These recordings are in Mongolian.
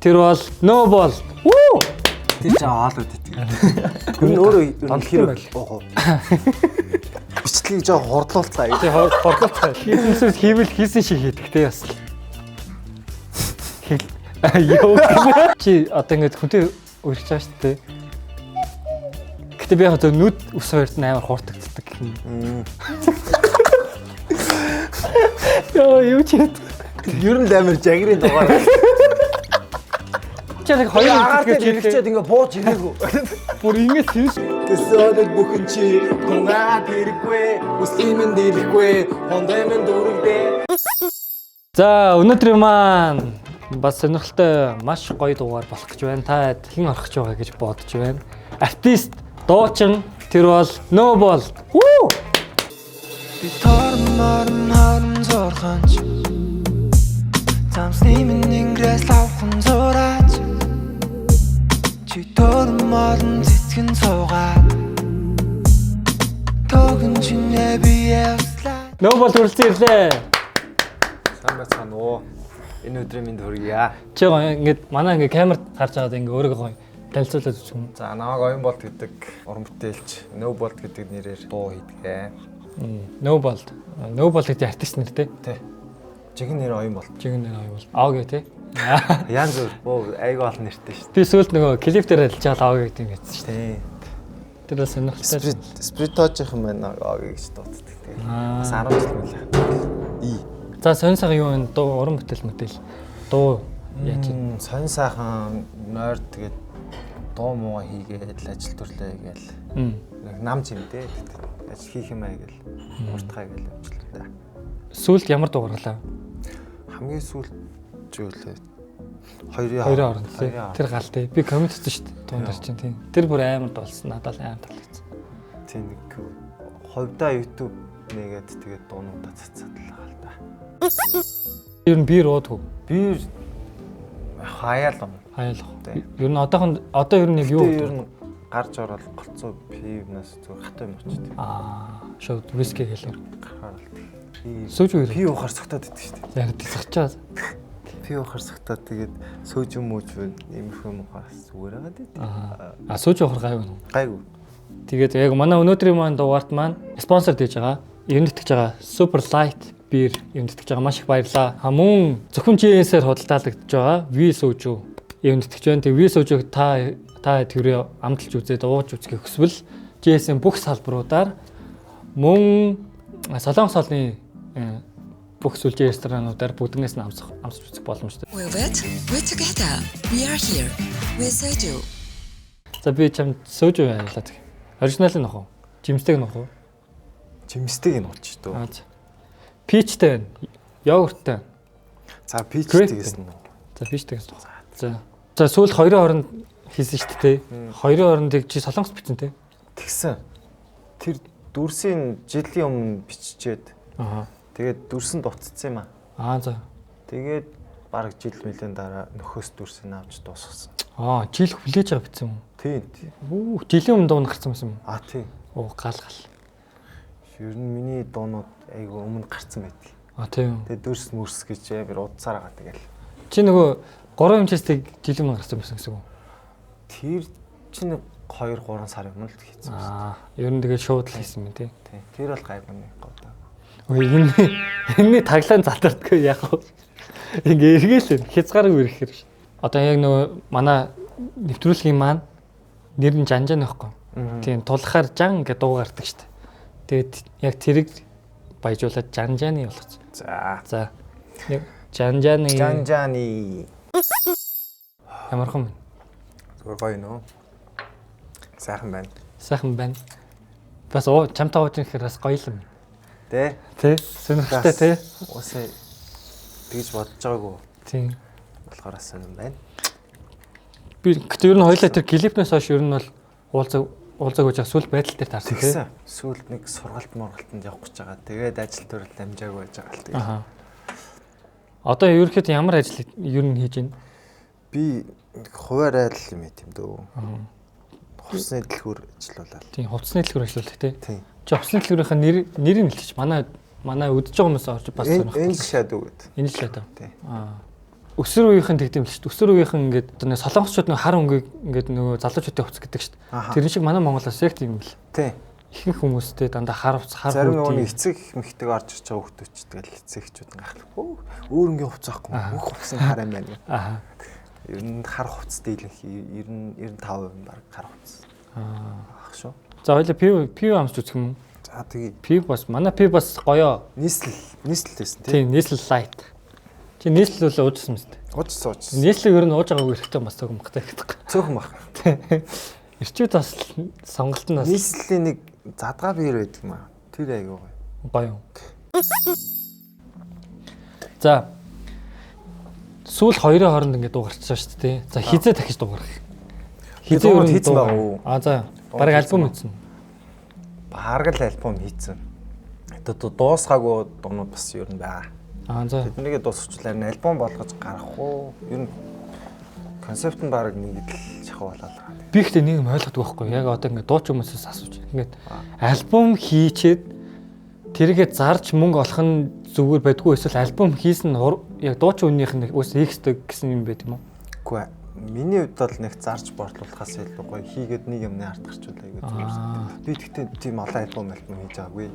Тэр бол Noble. Вуу! Тэр жаа хаалууд гэдэг. Гүн өөрөө хэрэг оо. Бичлэгийг жаа хордлуулцгаа. Тий хордлуулцгаа. Хийснээс хийвэл хийсэн шиг хийдэг те бас. Йоо. Чи одоо ингэж хүнтэй үргэлж байгаа шүү дээ. Гэтэ би яг нүд ус хоёрт амар хууртагддаг гэх юм. Яа юу ч юм. Ер нь амар жагрын дугаар. Чи яг хоёр агаартай хэрэгчээд ингээ бууж ирээгүй. Бүр ингэж хэлж Тэсэд бүхэн чи тунгаад хэрэггүй, үслимэн дийлэхгүй, хондаймэн дөрөвдөө. За өнөөдөр маань бас сонирхолтой маш гоё дугаар болох гэж байна. Та хэн орох гэж байгаа гэж бодож байна. Артист, дуучин тэр бол Noble. Вуу! Би торморн зорхонч Замснимын ингрэс лавхан зураач Чи торморн цэцгэн цуугаад Тогон чинээ биявслаа Noble хүрэлцэн ирлээ. Сайн байцгаана уу. Энэ өдрийн минь хүргье. Чи ингээд манай ингээд камерт харж байгаад ингээд өөрийгөө гоё танилцуулаад үзэх юм. За намайг Оюн болт гэдэг уран бүтээлч Noble гэдэг нэрээр дуу хийдэг. Noble. Noble гэдэг артист нэр те. Тэ. Жигэн нэр Оюн болт. Жигэн нэр аяа бол. Ааг те. Ян зүр боо айгүй олон нэртэй шүү Би сүүлд нөгөө клип дээр хэлжээд ааг гэдэг юм байсан шүү дээ. Тэр бас сонирхолтой. Спиритожийнхан байна ааг гэж дууддаг. Тэгээ. Бас 10 жил мөлий. За сонь сайхан юу вэ? Дуу уран бүтээл дуу яаж вэ? Сонь сайхан нойр тэгээд дуу муу хийгээд ажил төрлөө гээл. Нам зэмдээ. Ажил хийх юм аа гээл. Уртхай гээл явууллаа. Сүүлд ямар дуу гарлаа? Хамгийн сүүлд зүйлээ. Хоёрын орон тий. Тэр гал тий. Би комент хийсэн шүү дээ. Дуундар чинь тий. Тэр бүр амар болсон. Надад амар таалагдсан. Тий нэг хувьдаа YouTube нэгээд тэгээд дуунуудаа цацаадлаа л да. Ер нь бир уудгүй. Би хаяал. Ер нь одоо ер нь нэг юу? Ер нь гарч ороод голцоо пивнаас зүгээр хатаа юм очив. Шууд виски гэлээ. Сүүж үү? Пив ухаар согтоод идэв шүү дээ. Яг тийсгчаа. Пив ухаар согтоод тэгээд сүүж юм ууж байна. Иймэрхүү мухаас зүгээр агаад идэв. Сүүж ухаар гайгүй. Гайгүй. Тэгээд яг манай өнөөдрийн маань дугаарт маань спонсор дийж байгаа. Юм нэтгэж байгаа Super Light Beer юм нэтгэж байгаа маш их баярлалаа. Мөн зөвхөн GS-ээр худалдаалагдж байгаа V сүүжүү юм нэтгэж байна. Тэгээд V сүүжүүг та тэрээ амталж үзээд ууж үзэх хүсвэл GS-ийн бүх салбаруудаар мөн Солонгос холны бүх сүлжээ ресторануудаар бүгднээс нь амсч үзэх боломжтой. We together. We are here. We soju. За би чам сүүж байлаа. Оригиналын нөх үү? Жимстэйг нөх үү? Жимстэйг нь ууч дөө. Пичтэй байна. Йогурттай. За пичтэй гэсэн нь. За пичтэй гэсэн. За сүүл хоёрын хооронд хийсэн шүү дээ. Хоёрын хоорондыг чи солонгос бичсэн те. Тэгсэн. Тэр дүрсийн жилийн өмнө биччихэд. Тэгээд дүрсэн дуцсан юм аа. За. Тэгээд бараг жил мөлийн дараа нөхөөс дүрсийг авч дуусгасан. Жил хүлээж байгаа бичсэн юм. Тийм. Жилийн өмнө дуун гарсан байсан юм. Тийм. Гал. Ер нь миний дуунууд айгүй өмнө гарсан байдаг. Тийм. Тэгээд дүрс мөрс гэж амар удцаар байгаа тэгэл. Чи нөгөө 3 хэмжээстэй жилийн өмнө гарсан байсан гэсэн үг. Тэр чинь 2-3 сар юм л хийсэн. Ер нь тэгээд шууд л хийсэн юм тий. Тэр бол гайгүй нэг гоо. Энэ таглаан залтардгүй яг уу. Ингээ эргээл хязгааргүй ирэхээр ш. Одоо яг нөгөө манай нэвтрүүлгийн маань нэр нь Жанжан байхгүй. Тийм тулахаар Жан гэдэг дуу гардаг ш. Тэгээд яг тэрийг баяжуулаад Жанжаны болгоц. За. Жанжаны. Ямархан. Зүгээр гоё нөө. Сайхан байна. Бас чамтай ууж ирэхээр бас гоё юм. Тэ? Сонирхолтой тэ? Уусаа тэгж бодож байгаагүй. Тийм. Болохоор сонирн байна. Би гэхдээ ер нь хоёлаа тэр клипнээс хойш ер нь бол уулзаг гэж сүүл байдал дээр таарсан тийм. Сүүлд нэг сургалтанд явах гэж байгаа. Тэгээд ажил төрөл амжаагүй байж байгаа л тэгээд. Одоо ерөөхдөө ямар ажил ер нь хийж байна? Би хуваар айл юм тийм дөө. Хувцсны дэлгүүр ажиллаулаад. Тийм, хувцсны дэлгүүр ажиллаулдаг тийм. Чи хувцсны дэлгүүрийнхаа нэрийг хэлчих. Манай үдж байгаа хүмүүс орж бас сонирхох. Энэ шадуу гэдэг. Энэ шадуу. Тийм. өсөр үеийнхэн тэгдэм л шүү дээ. Өсөр үеийнхэн ингээд нэг солонгосчууд нэг хар өнгийг ингээд нөгөө залуучуудын хувцас гэдэг шүү дээ. Тэр шиг манай Монголоос яг тийм л. Тий. Ихэнх хүмүүстэй дандаа хар хувцас хар зарим нөгөө эцэг мэгтэйг орж ирж байгаа хүмүүс тэгэл эцэгчүүд гайхлах. Өөрөнгөө хувцаахгүй бүх хувцсан хар юм байна. Аа. Ер нь хар хувцас дийлэнх 95% баг хар хувцас. Ах шүү. За хоёлаа пив амсч үзэх юм уу? За тэгээ пив бас манай пив бас гоё. нийслэлтэйсэн тий. Тийм нийслэл лайт. Чи нийслэл үл уужсан юм шүү дээ. Уужсан. Нийслэл ер нь ууж байгаагүй хэрэгтэй бас цөөхөн багтай гэдэг. Цөөхөн баг. Ирчүүд бас сонголт нь бас нийслэлийн нэг задгаа биер байдаг юм аа. Тэр айгүй гоё. За сүүл хоёрын хооронд ингээд дуугарчихсан шүү дээ. За хизээ дахиж дуугарах. Хизээ юу хийсэн баг уу? За бараг альбом хийсэн. Бараг л альбом хийсэн. Дуусгаагүй дуунууд бас ер нь байгаа. За тэднийг дуусгачлаар нь альбом болгож гаргах уу? Ер нь концепт нь бараг нэг л шахуу болоод байгаа. Би ихтэй нэг юм ойлгохгүй байхгүй. Яг одоо ингээд дууч хүмүүсээс асууж. Ингээд альбом хийчээд тэргээ зарж мөнгө олох нь зүгээр байдгүй эсвэл альбом хийсэн яг дууч үннийх нь үс ихтэй гэсэн юм байт юм уу? Үгүй ээ. Миний хувьд бол нэг зарж борлуулахаас илүү гоё хийгээд нэг юмны арт гарчуулаа гэж үзсэн. Би тэгтээ тийм олон альбом хийж байгаагүй.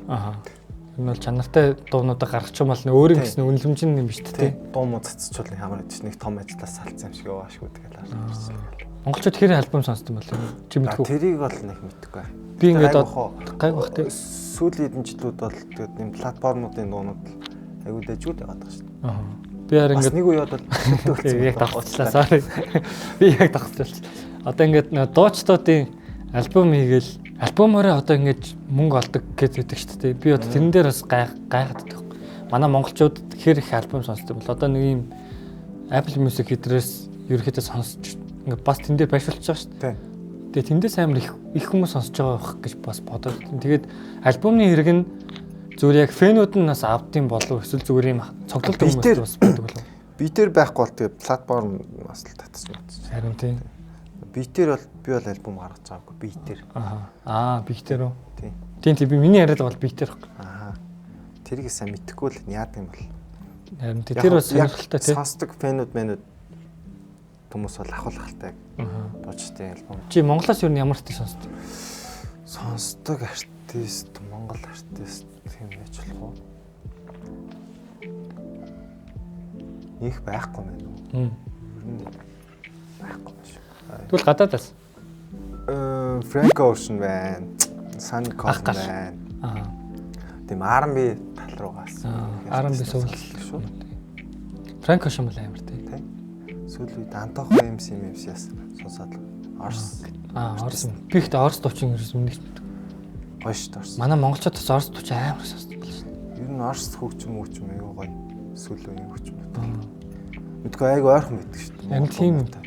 Энэ бол чанартай дуунуудаа гаргах юм бол өөрийн гэсэн үнэлэмж юм биш үү? Дуу муу цацчул нэг хамаар идэж нэг том ажлаас салцсан юм шиг яваашгүй тэгэл харсан. Монголчууд хэрэг альбом сонсдог юм бол чи мэдгүй. Тэрийг бол нэг мэдгүй. Би ингээд гайг бах тий. Сүүлийн хэдэн жилүүд бол тэгээд энэ платформуудын дуунууд аюул дэжгүй байгаад байгаа шүү дээ. Би яг ингээд нэг үе бодол яг давхцлаа sorry. Би яг давхцлаа. Одоо ингээд дуучдуудын альбом хийгээл альбомороо одоо ингэж мөнгө олдог гэж хэлдэг шүү дээ. Би одоо тэрэн дээр бас гайхаад байдаг. Манай монголчууд хэр их альбом сонсдог бол одоо нэг юм Apple Music хэдрээс ерөөхдөө сонсч ингээд бас тэн дээр байшуулж байгаа шүү дээ. Тэгээ тэндээс амар их хүмүүс сонсож байгаа байх гэж бас бодоод. Тэгээд альбомны хэрэг нь зүгээр яг фэнүүд нь бас авдсан болов эсвэл зүгээр юм цогцолт хүмүүс бас байдаг болов. Битэр байхгүй бол тэгээ платформ бас л татчих бодсон. Харин тийм. Битэр бол би бол альбом гаргаж байгаагүй битэр. Битэр үү? Тийм би миний яриад бол битэр баг. Тэрийг сайн мэдэхгүй л яадаг юм бол. Харин тэр бас сонирхолтой тийм. Сонсдог фэнүүд хүмүүс бол ахуулахтай. Дуучдын альбом. Чи Монголоос юу ямар артист сонсдог? Сонсдог артист, Монгол артист тийм байж болох уу? Их байхгүй мэн үү? Байхгүй шүү. Тэгвэл гадаадаас. Frank Ocean байна. Sun Cold байна. Тийм R&B тал руугаас. R&B соул шүү. Frank Ocean бол амар тийм. Сүүл үед Антохо MC-с сонсоод Орс. Орс. Би ихтэй Орс дуучин ерөөс өмнө нэг гоё шүү дээ Орс. Манай монголчууд бас Орс дуучин амар сонсдог л шүү. Ер нь Орс хөгжим аюу гоё. Сүүл үеийн хөгжим. Мэдгүй айгу ойрхон байдаг шүү дээ. Яг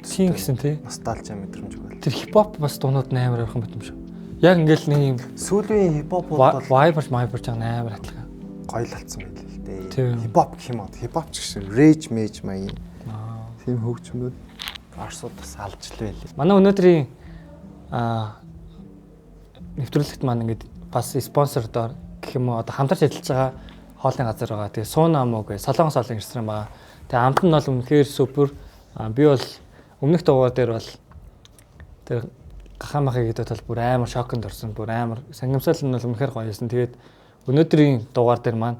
тийм гэсэн тий. Носталжи мэдрэмж өгөл. Тэр хипхоп бас дуунууд амар ойрхон байт юм шүү. Яг ингээл нэг юм сүүлийн хипхоп бол Viber амар адилхан. Гоё л алдсан байлээ л дээ. Хипхоп гэх юм уу? Хипхоп ч гэсэн rage mage маяг. Тийм хөгжмөд Орсууд бас алж л байлээ. Манай өнөөдрийн нэвтрүүлэгт маань ингээд бас спонсордоор гэх юм уу одоо хамтарч ажиллаж байгаа хоолны газар байгаа. Тэгээ Сууна мөг Солонгос олон ирсэн байгаа. Тэгээ амт нь бол үнэхээр супер. Би бол өмнөх дугаар дээр бол тэр гахамахыг гэдэг бол бүр амар шоконд орсон. Бүр амар сангамсал нь бол үнэхээр гоё байсан. Тэгээд өнөөдрийн дугаар дээр маань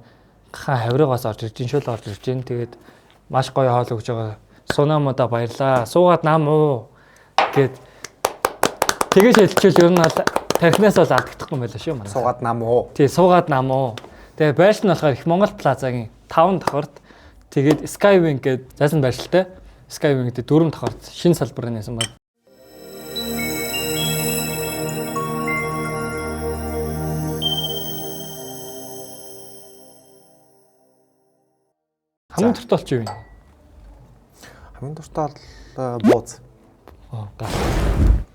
гахаа хаврыгаас орж ирж, шөл орж ирж байна. Тэгээд маш гоё хоол өгж байгаа. Сунамада баярлаа. Суугаад нам уу гэд тэгэж хэлчихвэл ер нь бол тархинаас бол алдагдахгүй юм байла шүү манай. Суугаад нам уу. Тий, суугаад нам уу. Тэгээ байрш нь болохоор их Монгол плазагийн 5 давхарт тэгээд Skywing гэдэг зайсан байршилтай. Skywing гэдэг 4 давхарт шинэ салбар нээсэн баг. Хамгийн дуртай болчих юу вэ? Хамгийн дуртай бол бууз.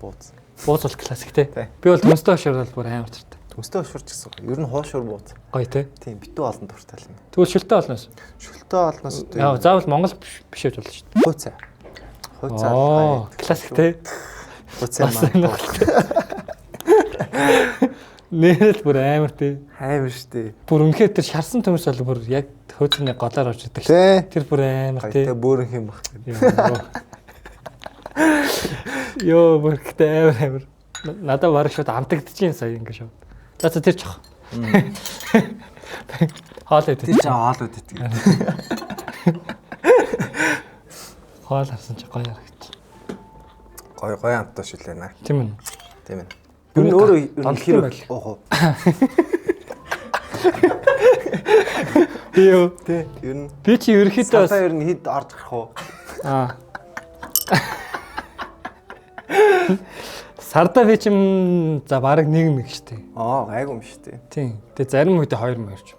Бууз. Бууз бол классик те. Би бол төмстэй хошор бол бүр амар дуртай. Төмстэй хошорч гэсэн. Ер нь хоошор бууз. Гоё те. Тийм, битүү олон дуртай л юм. Тэгвэл шүлтэй олноос. Шүлтэй олноос. Яа, заавал Монгол биш байж болно шүү дээ. Хөөцөө. Хөөцөө. Классик те. Хөөцөө маа. Нэрэл бүр амар тий. Амар штэ. Бүр үнэхээр тэр шарсан төмс бол бүр яг хөөцний голоор орж идэг Тий. Тэр бүр амар тий. Гайтай бөөрөнх юм баг. Йоо бүр гэдэг амар. Надад бараг шууд амтагдчихин сая ингэ шууд. За тэр чох. Хоол идэх. Тэр чинь хоолууд идэх. Хоол харсан чи гоё харагч. Гоё амтаа шилээ наа. Тийм үү. Тийм ээ. Юу н өөрөө хэр оо. Йоо. Тий. Юу н Би чи ерөөхдөө сата ер нь хэд орж гарах уу? Сарда би чим за бараг 1 мэг штэ. Гайгүй юм штэ. Тийм. Тэгээ зарим үедээ 2 мэг орч.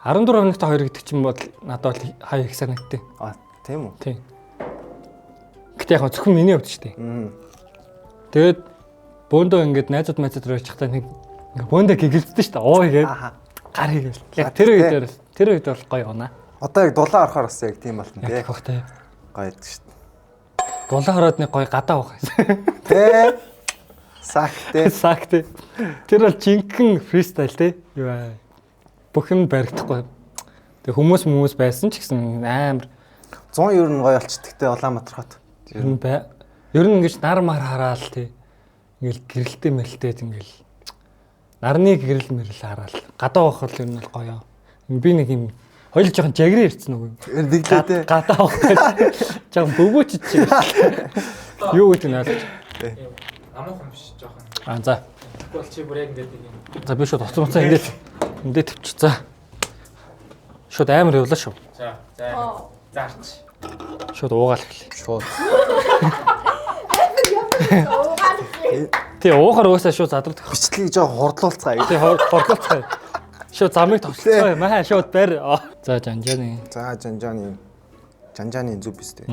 14 хоногт 2 гэдэг чинь бол надад бол хаяа их санагдтыг. Тийм үү? Тийм. Гэтэ яг зөвхөн миний хувьд штэ. Тэгээд бөөндөө ингээд найзууд руу очихдаа нэг ингээд бөөндөө гэгэлдсэн штэ. Игээд гар хийгээл. Яг тэр үед бол гоё унаа. Одоо яг дулаан орохоор бас яг тийм болно тий. Яг тий. Гоё байдаг штэ. Дулаан хараад нэг гоё гадаа авах байсан. Тий. Сакт. Сакт. Тэр бол жинхэнэ фристайл тий. Юу аа. Бүх юм баригдахгүй. Тэг хүмүүс байсан ч гэсэн амар 100 ер нь гоё болчдгтэй Улаанбаатар хот. Ер нь ингэж нар мар хараал тий. Ингээл гэрэлтэй мэрэлтэй ингээл нарны гэрэл мэрэл хараал. Гадаа авах бол ер нь гоё. Би нэг юм хоёул жоохон жагрын ирсэн үгүй. Дэглээ гадаа авах гэж жоохон бөвөөчж чи. Юу гэдэг нь ойлгож. Амуухан биш жоохон. За. Тэгвэл чи бүр яг ингэж нэг юм. За би шууд уцмуцаа ингээд төвч. За. Шууд амар явлаа шүү. За. Заарч. Шууд уугаал эхлэе. Шууд. Тий уухаар уусаа шууд задраад. Бичлэгийг жоо хурдлуулцгаая. Тий хордлооцгаая. Шууд замыг товчлоо. Маа шууд барь. За жанжааны. За жанжааны зүг биз дээ.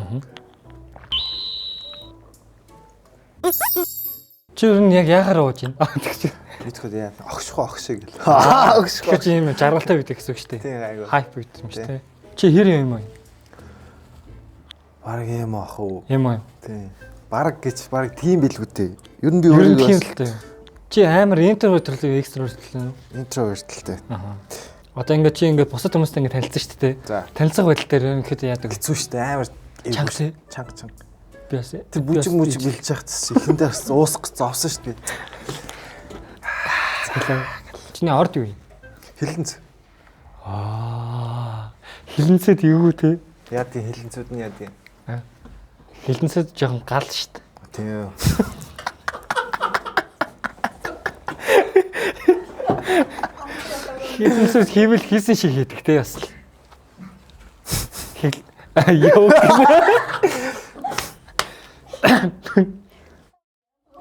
Чи юу яг яагаар ууж байна? Битгэд яа огшхоо гэл. Огшхоо. Чи юм жаргалтай байдаг гэсэн үг шүү дээ. Тий айгу. Хайп байдаг юм шүү дээ. Чи хэр юм аа? Бараг юм ах уу? Юм аа. Тий. Бараг гэж бараг тийм билгүүтэй. Ер нь би өөрөө бас чи амар интроверт төлөв экстраверт төлөв. Интроверттэй. Одоо ингээд чи ингээд бусад хүмүүстэй ингээд танилцсан шүү дээ. Танилцах байдал дээр ерөнхийдөө яадаг. Хэцүү шүү дээ. Амар чанга. Би бас тэр бүжиг бэлж явах гэсэн ихэндээ бас уусах гэж зовсон шүү дээ. Чиний орд юу юм? Хилэнц. Хилэнцэд юу те? Яа тийм хилэнцүүд нь яа тийм. Хилэнцэд жоохон гал шүү дээ. Тийм. Хилэнцэд хийвэл хийсэн шиг хийдэг те бас. Йоо.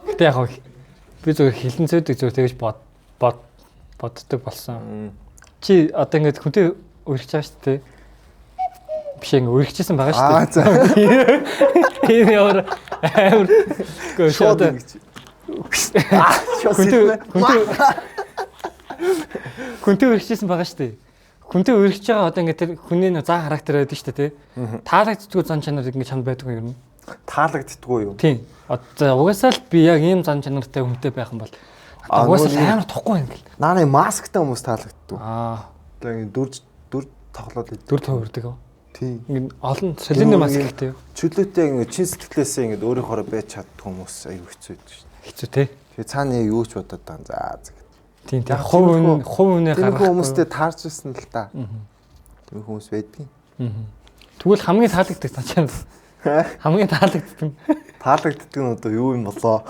Гэтэ яг би зөвхөн хилэнцэдэг зөв тэгэж боддог болсон. Чи одоо ингээд хүнтэй өргөж байгаа шүү дээ. Биш ингээд өргөжсэн байгаа шүү дээ. За. Тийм ямар амар гоо хүнтэй өргөжсэн байгаа шүү дээ. Хүнтэй өргөж байгаа одоо ингээд тэр хүний зан характер байдаг шүү дээ, тий. Таалагддгүй зан чанар ингээд чамд байдаг юм юу? Таалагддгүй юу? Тийм. Одоо угаасаа л би яг ийм зан чанартай хүнтэй байх юм бол угаасаа амар тохгүй юм гэл. Нааны масктай хүмүүс таалагддаг. Одоо ингээд дүр тоглоод байдаг. Дүр төвөрдөг. Тийм. Ингээд олон цилиндр масктай. Чөлөөтэй ингээд чин сэтгэлээсээ ингээд өөрийнхөө байж чаддаг хүмүүс аюу хэцүү байдаг шүү дээ. Хэцүү тий. Тэгээ цаана яг юу ч бодоод байгаа. За. Тийм тийм. Хувь үнэ гаргах. Тэр хүмүүстэй таарч ирсэн л та. Тэр хүмүүс байдгийг. Тэгвэл хамгийн таалагддаг тань. Хамгийн таалагддаг. Таалагддаг нь одоо юу юм болоо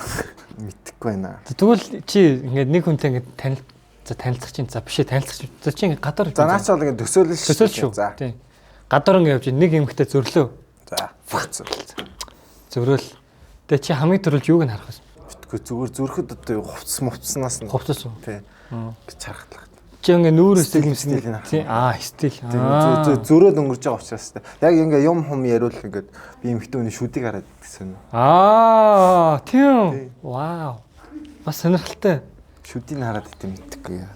мэдэхгүй байна. Тэгвэл чи ингээд нэг хүнтэй ингээд танилцах чинь за бишээ танилцах чинь за чи ингээд гадар. За наач бол ингээд төсөөлөл шүү. За. Тийм. Гадар ингээд явж нэг эмхтэй зөрлөө. За. Зөрөөл. Тэгээ чи хамгийн түрүүлж юуг нь харах вэ? Битгүй зүгээр зүрхэд одоо хувцснаас нь. Хувцас уу? Тий. Гэж харахлаа. Чи ингээ нүүрээс юмсэн стил. Стил. Зөрөөд өнгөрч байгаа учраас яг ингээ юм хум яриул ингээд би эмхтэн хүний шүдийг хараад гэсэн. Тийм. Вау. Бас сонирхолтой. Шүдийг хараад идэм мэдхгүй яа.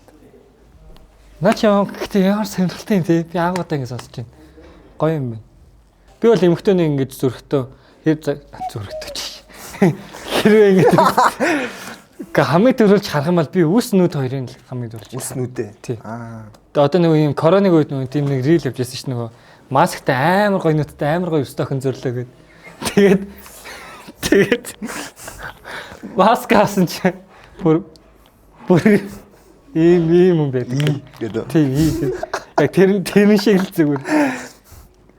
Наач яа гэхдээ ямар сонирхолтой юм те. Би аагуудаа ингээ сонсож байна. Гоё юм байна. Би бол эмхтэнийг ингээ зөрөхдөө зүрхтөө чи. Хэрвээ ингээ Гэхдээ хамгийн төрөлж харах юм бол би үс нүд хоёрын л хамгийн төрөлж. Үс нүдээ. Тий. Аа. Одоо нөгөө юм коронавиг үед нөгөө тийм нэг рил явж байсан ш нь нөгөө масктай амар гоё нүдтэй амар гоё өстэй охин зөрлөө гээд. Тэгээд маск хаасан чи бүр ийм юм байдаг. гэдэг. Тийм ийм. Яг тэр шиг л зүгээр.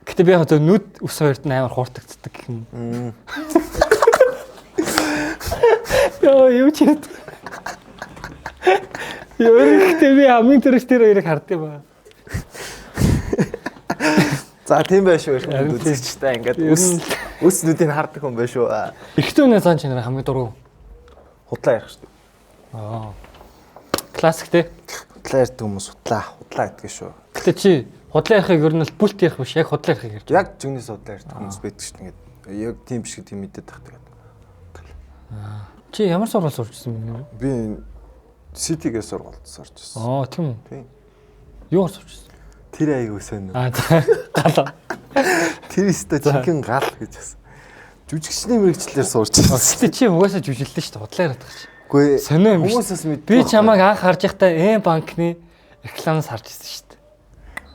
Гэтэ би яг зөв нүд ус хоёрт нь амар хууртагддаг гэх юм. Яа юу ч юм. Ёрэгтэй би хамгийн төрөж тэр хоёрыг хардсан ба. За тийм байх шүү. Үзэгчтэй ингээд үс нүдийг хардаг хүн байх шүү. Эхтэн үнэ цаан чинээр хамгийн дургу. Худлаа ярих шүү. Аа. Классик те. Худлаа ярьдаг хүмүүс худлаа гэдэг шүү. Гэтэ чи худлаа ярихыг ер нь л бүлт ярих биш яг худлаа ярихыг ярьж. Яг зүгнээс худлаа ярьдаг хүмүүс байдаг шүү. Ингээд яг тийм биш гэдэг мэдээд тахдаг. Чи ямар сургууль сурчсан бэ? Би Ситигээс сургуульд сурч байсан. Аа тийм үү. Тийм. Юугаар сурчсан? Тэр айгуу сайн. Аа гал. Тэр өстө чихэн гал гэж байсан. Жүжигчний мэрэгчлэр сурч байсан. Гэтэ чи угаасаа жүжилдэн шүү дээ. Худлаа яриад байгаа чи. Үгүй сонио юм. Хүмүүсээс мэд. Би чамайг анх харж байхдаа банкны рекламаас харж ирсэн шүү дээ.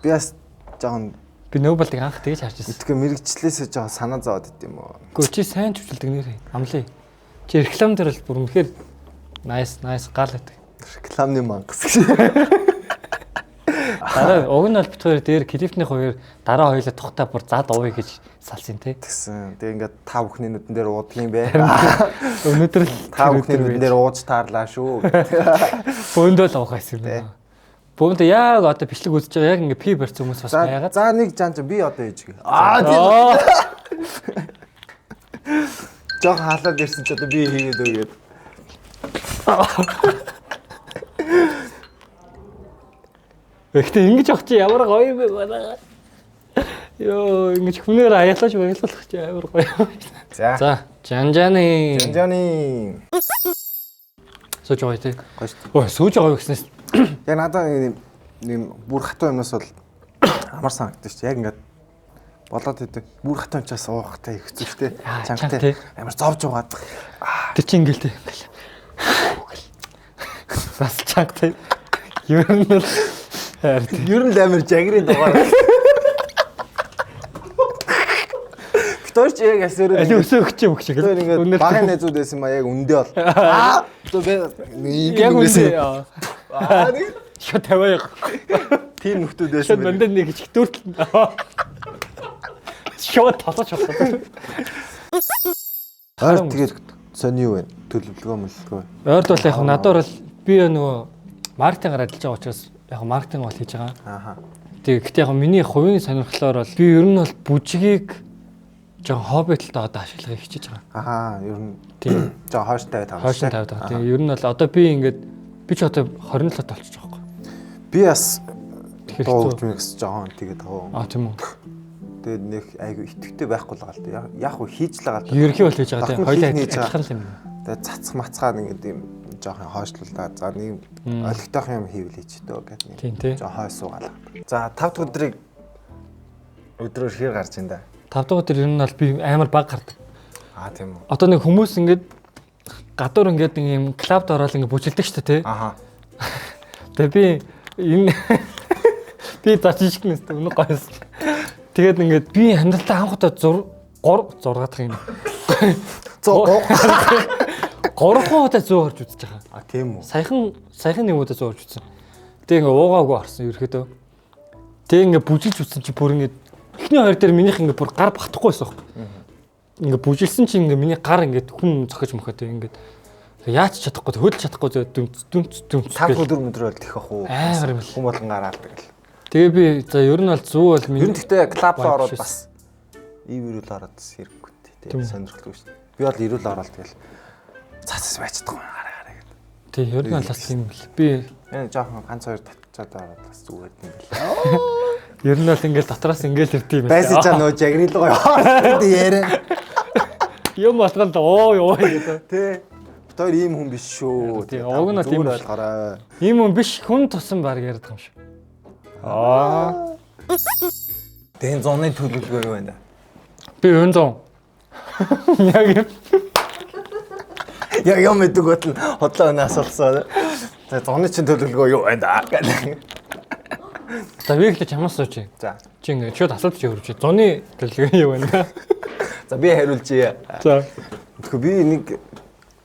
Би бас жоохон би Нобелыг анх тэгж харж ирсэн. итгэв мэрэгчлээсээ жоохон санаа зовоод идэм юм уу. Гэхдээ чи сайн жүжилдэг нэрээ. Амлаа. Чи реклам дээр л бүр үнэхээр nice гал байдаг. Рекламны мангас гэж. Дараа уг нь бол битгээр дээр клипний хоёр дараа хоёулаа тухтаа бүр зад увъя гэж салсан тий. Тэгсэн. Тэгээ ингээд та бүхний нүдэн дээр уудаг юм бэ. Өнөөдөр л та бүхний нүдэн дээр ууж таарлаа шүү. бөөндөө л авах байсан юм. Бөөндөө яг одоо бичлэг үзэж байгаа яг ингээд пи барьсан хүмүүс бас байгаа. За нэг жан би одоо ээж гээ. Жог хаалаад ирсэн ч одоо би хийгээд өгөөд. Гэхдээ ингэж авах чи ямар гоё юм бэ байна. Йоо ингэж хүнээр аяалаж баялуулах чи амар гоё. За жанжаны. Сууж байгаа тий. Гоё шүү. Ой сууж байгаа гэснээс Яг надад нэг бүр хатуу юмнаас бол амар санагддаг шүү. Яг ингээд болоод идэв. Бүр хатуу юмчаас уухтай хэцүү шүү дээ. Чангатай амар зовж угаад. Тэр чи ингээл тий. Бас чангатай. Ер нь л амар жагрын дугаар. Битүүрч яг асуураа. али өсөө өгч шиг л. Өнөөдөр багын найзууд байсан юм а яг үндэ бол. Яг үндэ. Нэг Шо тавиа. тийм нөхдүүд Шо байсан. мандаа нэг их дүүртэл. Шо тасаж шахсан. Тэгээд сони юу вэ? Төлөвлөгөө мөллөгөө. Ойрд бол яг надад бол би нөгөө маркетингаар ажиллаж байгаа учраас яг маркетинг бол хийж байгаа. Ааха. Гэхдээ яг миний хувийн сонирхлоор бол би ер нь бол бүжгийг жоохон хобби талдаа одоо ашиглахыг хичээж байгаа. Ахаа, ер нь Тийм. жоо хойштой тавьж. Хойшин тавьдаг. Тийм. Ер нь бол одоо би ингээд би ч одоо 27 болчих жоохоо. Би бас Тэгэхээр дууж мэгс жоохон тэгээд байгаа. тийм үү. Тэгээд нэг айгу итгэвтэй байхгүй л гал. Яг уу хийж л байгаа. Ерхий бол хийж байгаа тийм. Хоёлаа хийж байгаа. адилхан л юм. Тэгээд цацх мацхаад ингээд юм жоохон хойшлуулаа. За нэг олигтойхон юм хийвэл хийж дөө гэдэг. Тийм тий. Жоо хойш суугаал. За 5 дахь өдрийг өдрөөр хэр гарч ин да. 5 дахь өдөр ер нь бол би амар баг гардаг. Тийм үү. Одоо нэг хүмүүс ингээд гадуур ингээд нэг юм клубд ороод ингээд бүжгэлдэг шүү дээ тий. Аха. Тэгээ би энэ би дачижгнээс өнө гоёс. Тэгээд ингээд би амьдралдаа анх удаа 6 дахь юм. 3 удаа 100 орж үзэж байгаа. Тийм үү. Саяхан нэг удаа 100 орж үзсэн. Тэгээ ингээд уугаагүй орсон ерөөдөө. Тэгээ ингээд бүжилж үзсэн чи бүр ингээд эхний хоёр дээр минийх ингээд бүр гар батахгүй байсан байхгүй. Ингээд бүжилсэн чи ингээд миний гар ингээд хүн цохиж мөхөд ингээд яаж чадахгүй хөдөлж чадахгүй дүнц 5 4 өдөр бол тэх ах уу. амар юм л. Хүн болгон гараалдаг л. Тэгээ би за ер нь бол 100 бол Ер миний нь гэхдээ клуб руу ороод бас ивэрүүл ороод хэрэггүй Тийм. тийм сонирхолтой шүү дээ. Би бол ирүүл ороод тэгэл цацас байж чадахгүй гараа гэдэг. тий ер нь бол бас тийм л. Би Энэ жоохон ганц хоёр татчаад ороод бас зүгээр юм байна. ер нь бол ингээд дотроос ингээд ирдэг юм Байсан ч нөө жагрил гоё. Яриа. юм болгоно оо гэдэг. Тэ. Тэр ийм хүн биш шүү. Тийм, уг нь бол тийм зүйл ойлгоорой. Ийм хүн биш хүн тусан баг яриад байгаа юм шүү. Тэн зоны төлөвлөгөө юу вэ? Би 100. Яг юм. Яг юм мэддэг гот нь хотлоо өнө асуулсан. Тэгээ зуны чин төлөвлөгөө юу байна гэх. За би ихлэ чамаас сууч. За. Чи ингэ шууд асуулт чи өрөвч. Зуны төлөвлөгөө юу байна? За би хариулжээ. За. Тэгэхээр би нэг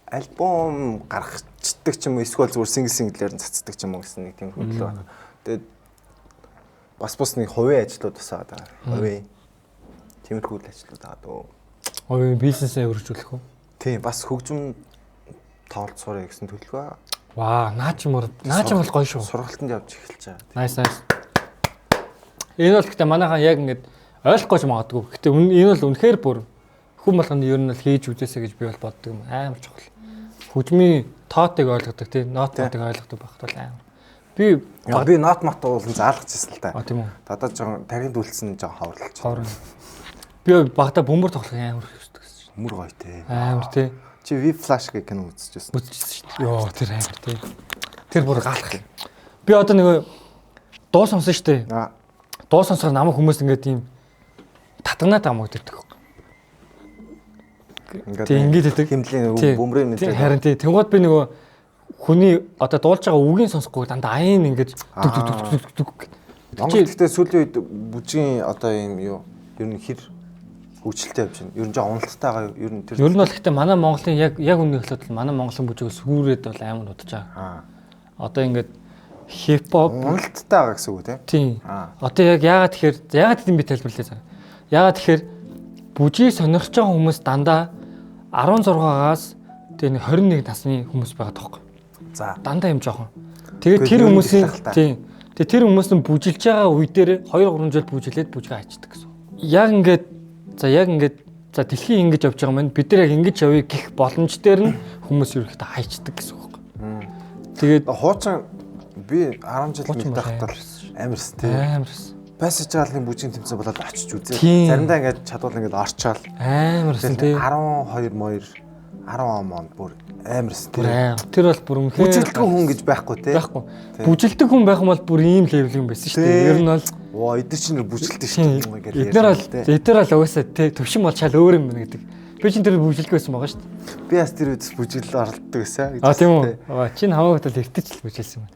альбом гаргацдаг ч юм уу эсвэл зүгээр single-ээр нь цацдаг ч юм уу гэсэн нэг тийм хөдөлгөөн байна. Тэгээд бас нэг хувийн ажлууд бас байгаа. Хувийн тиймэрхүү ажлууд байгаа дөө. Хувийн бизнесээ өргөжүүлэх үү? Тийм бас хөгжим тоолцоорой гэсэн төлөвлөгөө. Ваа, наач бол гоё шүү. Сургалтанд явж эхэлж байгаа. Nice. Энэ бол гэхдээ манайхаа яг ингэж ойлгохгүй ч магадгүй. Гэхдээ энэ бол үнэхээр бүр хүн болгоны ер нь л хийж үзээсэй гэж би бол боддог юм. Амар чухал. Хөгжмийн тоотыг ойлгодог тийм нотыг ойлгодог байхад бол амар. Би нот мот уулан заалгажсэн л та. Тийм үү. Дадаа жоохон тархинд үлдсэн жоохон хаварлаж байна. Би багада бөмбөр тоглох амар хүсдэг гэсэн чинь. Мөр гоё те. Амар те. Чи V Flash гэх кино үзчихсэн. Үзчихсэн шүү дээ. Йоо тэр амар те. Тэр бүр галах. Би одоо нэг дуу сонсон шүү дээ. Дуу сонсохоор намайг хүмүүс ингээд тийм татганаад амагддаг. Ингээд гэдэг хэмдлийн бөмбөрийн мэдрээ. Харин тий. Тэнгууд би нөгөө хүний одоо дуулж байгаа үгийн сонсохгүй дандаа аян ингээд дүг. Монгол гэхдээ сүүлийн үед бүжгийн одоо юм юу ер нь хэр хөгжилтэй явж байна. Ер нь жоо уналттай байгаа ер нь тэр. Ер нь бол гэхдээ манай Монголын яг үнэ хэлэхэд манай Монголын бүжиг сүрээд бол амар удаж байгаа. Одоо ингээд хипхоп уналттай байгаа гэсэн үг тийм. Одоо яг яагаад гэдэм би тайлбарлая цаа. Яагаад тэгэхээр бүжиг сонирхож байгаа хүмүүс дандаа 16-аас тэгээ 21 насны хүмүүс байгаа тоххой. За. Дандаа юм жоохон. Тэгээд тэр хүмүүсийн тийм. Тэгээд тэр хүмүүс нь бүжилж байгаа үе дээр 2-3 жил бүжилээд бүжгээ хайчдаг гэсэн. Яг ингээд дэлхийн ингэж явж байгаа маань бид нар яг ингэж явъя гэх боломж дээр нь хүмүүс ерөөхдөө хайчдаг гэсэн үг байна. Тэгээд хуучин би 10 жил мэдээхтал амарс тийм. Амарс. Пассаж гаалын бүжгийн тэмцээн болоод очиж үзээ. Заримдаа ингээд чадвал ингээд орчаал. Амарсан тийм. 10 он бүр амарс тийм. Тэр бол бүр үнэхээр бүжилдэг хүн гэж байхгүй тийм. Байхгүй. Бүжилдэг хүн байх юм бол бүр ийм левел юм байсан шүү дээ. Ер нь бол эдгээр чинь бүжилдэг шүү дээ. Эдгээр бол угаасаа төвшин бол шал өөр юм байна гэдэг. Би чинь тэр бүжилдэг байсан байгаа шүү дээ. Би бас тэр үед бүжиглэл оролддог байсан гэж. Тийм үү. Чинь хамаагүй л эртэж л бүжилсэн юм.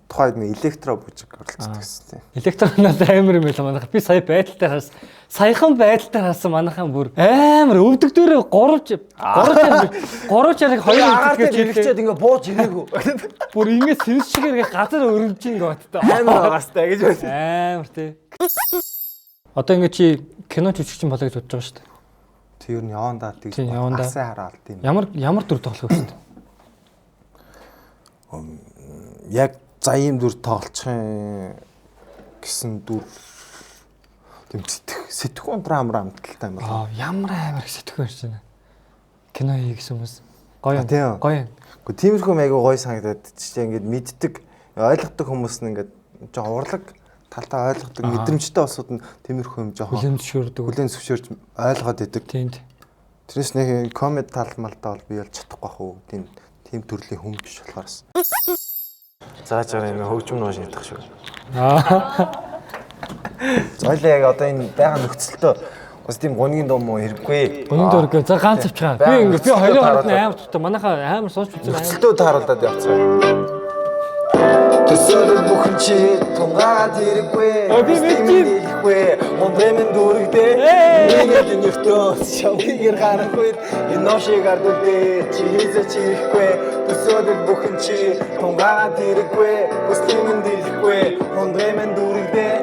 Тухайд нэг электро бүжиг оролцдог гэсэн тийм. Электроноос амар юм байла манайха. Би саяхан байдалтай харсан манайхан бүр амар өвдөг дээрээ 3 чарыг 2 өвдөгч хэрэгчээд ингээ бууж ирээгүй. Бүр ингэ сэрс шиг ингээ газар өрөвж ин готтой. Амар байгастай гэж байна. Амар тий. Одоо ингээ чи кино жүжигчин болоо гэж бодож байгаа шүү дээ. Тэр нь явандаа тийм асаа хараалт юм. Ямар дүр тоглох вэ? Яг за ийм дүр тоглочих гэсэн дүр тийм сэтгүүн драма амталтай юм байна. Ямар амар сэтгүүн ирж байна. Кино хий гэсэн хүмүүс. Гоё. Гэхдээ тиймэрхүү айгу гоё санагдаад чи ингээд мэддэг ойлгодог хүмүүс нь ингээд жоо урлаг талтаа ойлгодог мэдрэмжтэй болсууд нь тиймэрхүү юм жоо хүлэн зөвшөөрж ойлгоод идэг. Тийм. Тэрээс нэг комеди талмалтаа бол би бол чадахгүй бах уу. Тийм төрлийн хүн биш болохоос. Зааж байгаа юм хөгжим нууш ядах шүү. Zoйлоо яг одоо энэ байгаа нөхцөлтөө бас тийм гунгийн дуу муу хэрэггүй. Гунгийн дуу хэрэггүй. За ганц авчихаа. Би хоёрын хооронд амар тутаа. Манайхаа амар сонсч үзсэн. Нөхцөлтөө тааруулаад явцгаа. Төсөөлөл бүхэн чи тунгаад хэрэггүй. Би мэдчихгүй. Мондемэн дүүрэгдээ. Нэгэн нөхтөө шавхигээр гарахгүй. Энэ ношиг ардуулдээ чи хийзэ чи ирэхгүй. Төсөөлөл бүхэн чи тунгаад хэрэггүй. Хүслэмэн дэлэхгүй. Мондемэн дүүрэгдээ.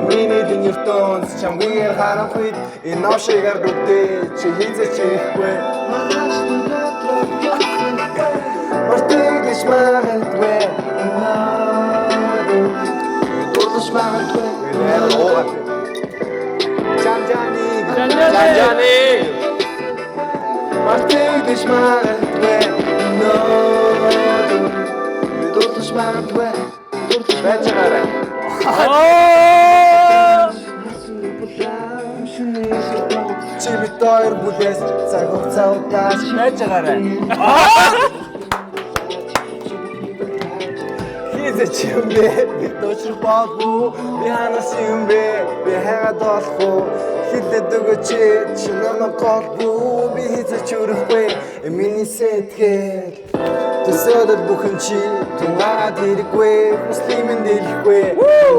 Нэгэн нөхтөө шавхигээр гарахгүй. Энэ ношиг ардуулдээ чи хийзэ чи ирэхгүй. Мартигдэж магадгүй. Жанжаны Мартигдэж магадгүй дурдж магадгүй байжгаарай чи бид хоёр бүлээс цаг хугацаа удаас байжгаарай Чи юм бэ? Би тооч болов би ханаас юм бэ? Би хайгаад болох уу? Хилээд өгөөч чи намайг голбоо би хийж өрөхгүй миний сэтгэл Тэсэдэл бүхэн чи тунгаад хэрэггүй муслимэн дэлэхгүй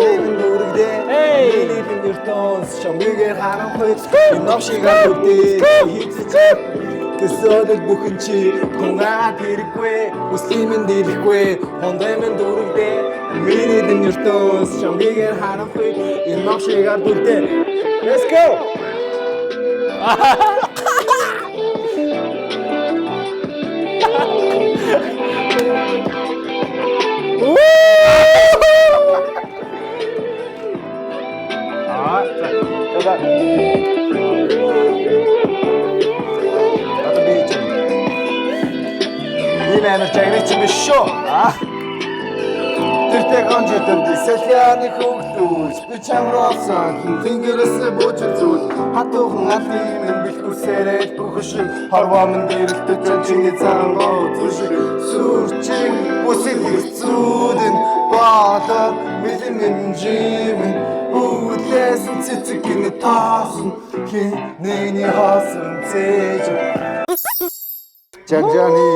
гэмэн дүрэгдээ миний нэртөөс шамбигээр харанхуй энэ шиг авдээ хийж Тэсэдэл бүхэн чи тунгаад хэрэггүй муслимэн дэлэхгүй хондэмэн дүрэгдээ миний нэртөөс шамбигээр харанхуй энэ шиг авдээ Let's go! Ийм амар жагнаач юм шүү. Тэр гонжтой бисэляны хөвгдүүс би чамроосон тэнгэрээс бууж хатуухан алын бэлгүүсээрээ бүхшиг хорвомн дээрэлтэй чиний цаангоо зүшиг сүрчиг бүсэл хэцүүдэн баатар мэдэн жимэн үүлэсэн цэцэгний таасан хинэний хасан цээж Жанжаны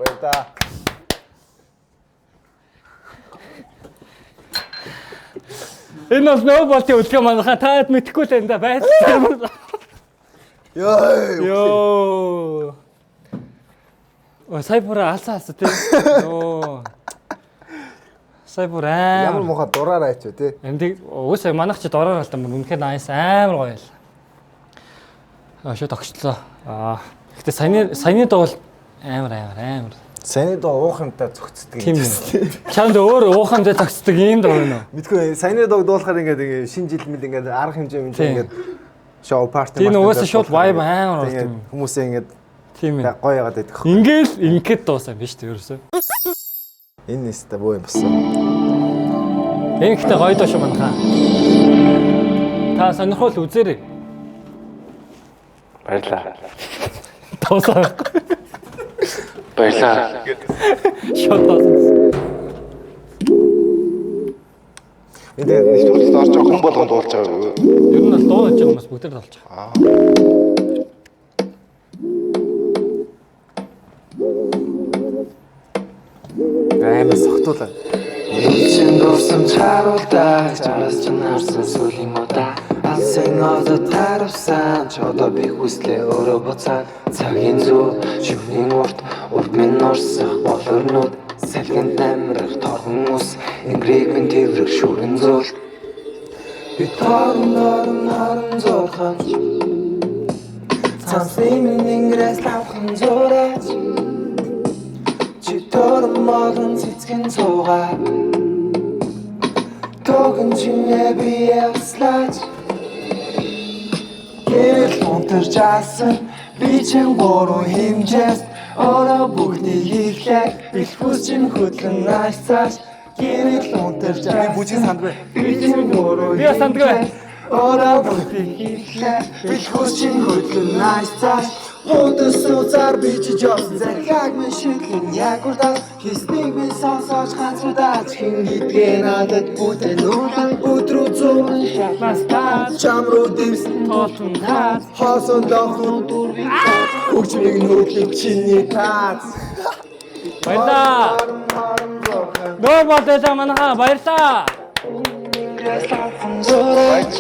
Баята Энэ бол snowball-ийн үлгэн манайхаа таад мэдхгүй л энэ да байсан. Йоо. Сайбура алсаас тий. Йоо. Сайбура. ямар муха дураарай ч тий. Энд уусаа манайх ч дураар алдсан бүр үнэхээр nice амар гоё л. Шоо тогчлоо. Гэтэ саяны доо бол амар. Саяны доо уух юмтай зөгцдөг юм. Чанд өөр уух юмтай зөгцдөг юм доо байна уу? Мэдгүй саяны доо дуулахаар ингээд шинэ жил мэд ингээд арга хэмжээ ингээд шоу парти энэ уусаа шууд vibe амар болдог. Хүмүүсээ ингээд тийм ээ. гоё яагаад байдаг. Ингээл ингээд дуусаа биш үү ерөөсөө. Энэ нэстэ боо юм болсон. Энэ ихтэй гоё доо шүү манайхаа. Та сонирхол үзээрэй. Баярлаа. Тоосоо. Баярлаа. Шотоо. Энд нэвтрүүлэгт орж байгаа хүн болгонд дуулж байгаа юу? Ер нь бол дуулж байгаа хүмүүс бүгд дуулж байгаа. Амар согтуулаа. Чин дурсан чаруулдаа чараас ч нарсан сүлийн удаа алсын одод таравсан ч одоо би хүслээ өөрөө буцаад цагийн зүг шивний урт минь орсох болорнууд сэлгэн тамирах торгон ус ингрэгэн тэрвэр шүрэн зуул би торн зорхон цансын ингрэс лавхан зураач чи торн модон цэцгэн цуугаа Тоген чинээ би явслаач Гэрэл унтарч асан би чин гурван хэмжээс ороо бүгдийг хийхээ бэлхүүс чин хөдлөн наашцааш Гэрэл унтарч асан бүжиг санд бай. би чин гурван Би сандгаа. ороо бүгдийг хийхээ бэлхүүс чин хөдлөн наашцааш Хотос уцаар би чи жоосон захаг мен шидлэн яг урдаа хийснийг би сонсож ганцудаач хин гэдгээ надад бүтэн нүрэн өдрөө зүүн шатнастаа чамруу дэвсэн тоолтон хаад хоосон лохон дурви хөгжмийг нөөдлөг чиний таац Баярлаа. Нөө болоо манайхаа баярлаа.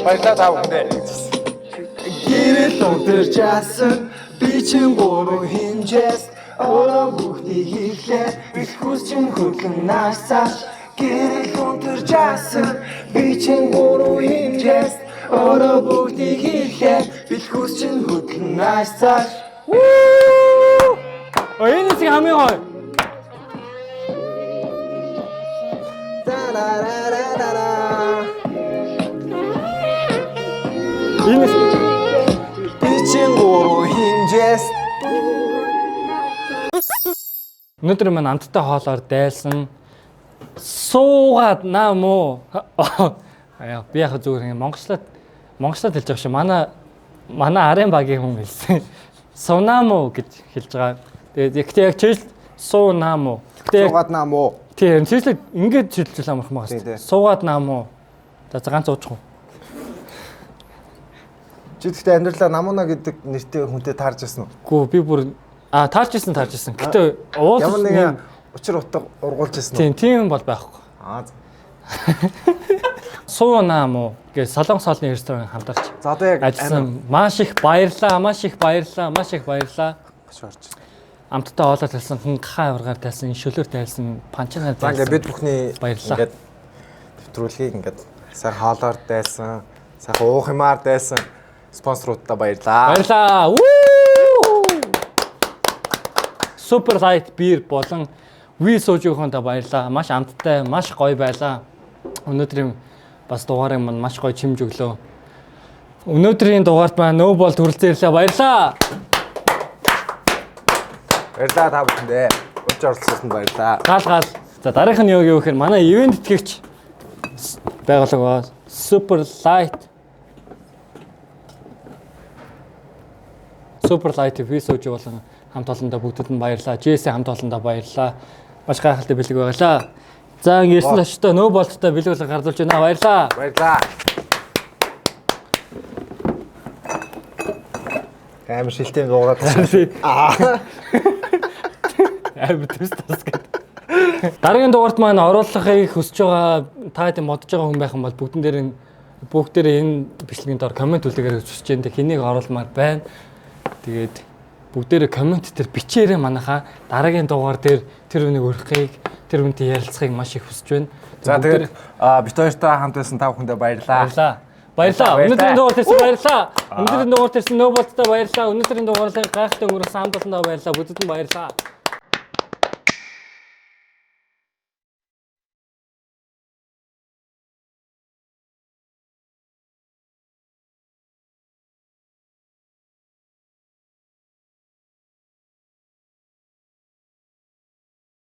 Баярлаа тав хүнээ. Гэрэл унтарч асан би чин гурван хэмжээс ороо бүгдийг хийхээ бэлхүүс чин хөдлөн наашцааш гэрэл унтарч асан би чин гурван хэмжээс ороо бүгдийг хийхээ бэлхүүс чин хөдлөн наашцааш Энэ шиг хамгийн гоё. Энэ Би чин гурван хэмжээс өнөөдөр маань амттай хоолоор дайлсан суугаад наам уу? Аа би яг зүгээр монголчлаад хэлж байгаа шүү. Манай арын багийн хүн хэлсэн. Сунаам уу гэж хэлж байгаа. Тэгээд яг чийл суунаам уу? суугаад наам уу? Тийм чийлэг ингэж чийлж амарх маа. Суугаад наам уу? За ганц уучих уу? Чи гэхдээ амьдралаа Намуна гэдэг нэртэй хүнтэй таарж ирсэн үү? Гүү би бүр таарч ирсэн. Гэтэ уул Ямар нэгэн учир утга ургуулж ирсэн үү? Тийм бол байхгүй. Суунаа мó гэж Солонгос хоолны ресторан хамтарч. За одоо яг ажилласан. Маш их баярлаа. Баш орж. Амттай хоолой талсан, хангахаа ургаар талсан, шөлөөр тайлсан, панчанаар За ингээд бид бүхний баярлаа. ингээд нэвтрүүлгийг ингээд сайхан хоолоор дайсан, сайхан уух юмар дайсан спонсоруудаа баярлаа. Баярлаа. Супер лайт бир болон Ви суужийнхондоо баярлаа. Маш амттай, маш гоё байлаа. Өнөөдрийн бас дугаарыг маань маш гоё чимж өглөө. Өнөөдрийн дугаарт маань нөөбол төрөлцөн ирлээ. Баярлаа. Баярлаа та бүхэндээ. Урьж оролцсонд баярлаа. Гал. За дараах нь юу гэхээр манай ивент тэтгэгч байгууллага Super Light Ви сууж болон хамт олондоо бүгдэд нь баярлаа. JS хамт олондоо баярлаа. Маш гайхалтай бэлэг байгалаа. За ингэсэн л очтой нөө болттой бэлэг болго гардуулж байна. Баярлаа. Баярлаа. Амар шилтийн дуугаад Төс гэдэг. Дараагийн дугаарт маань оруулахыг хүсэж байгаа та хэд модж байгаа хүн байх юм бол бүгдээр энэ бичлэгийн доор комент үлдээгээрэй хүсэж байна. Хэнийг оруулмаар байна. Тэгээд бүгдээр комент дээр бичээрэй манайхаа. Дараагийн дугаар дээр тэр үнийг өрөхийг, тэр үнтэй ярилцахыг маш их хүсэж байна. За тэгээд бит хоёртой хамт байсан та бүхэндээ баярлаа. Баярлаа. Өнөөдрийн дугаар төрсөн баярлаа. Өнөөдрийн дугаар төрсөн нөөболттой баярлаа. Өнөөдрийн дугаарлыг гайхалтай өнгөрсөн хамт олондоо баярлаа. Бүгдэд нь баярлаа.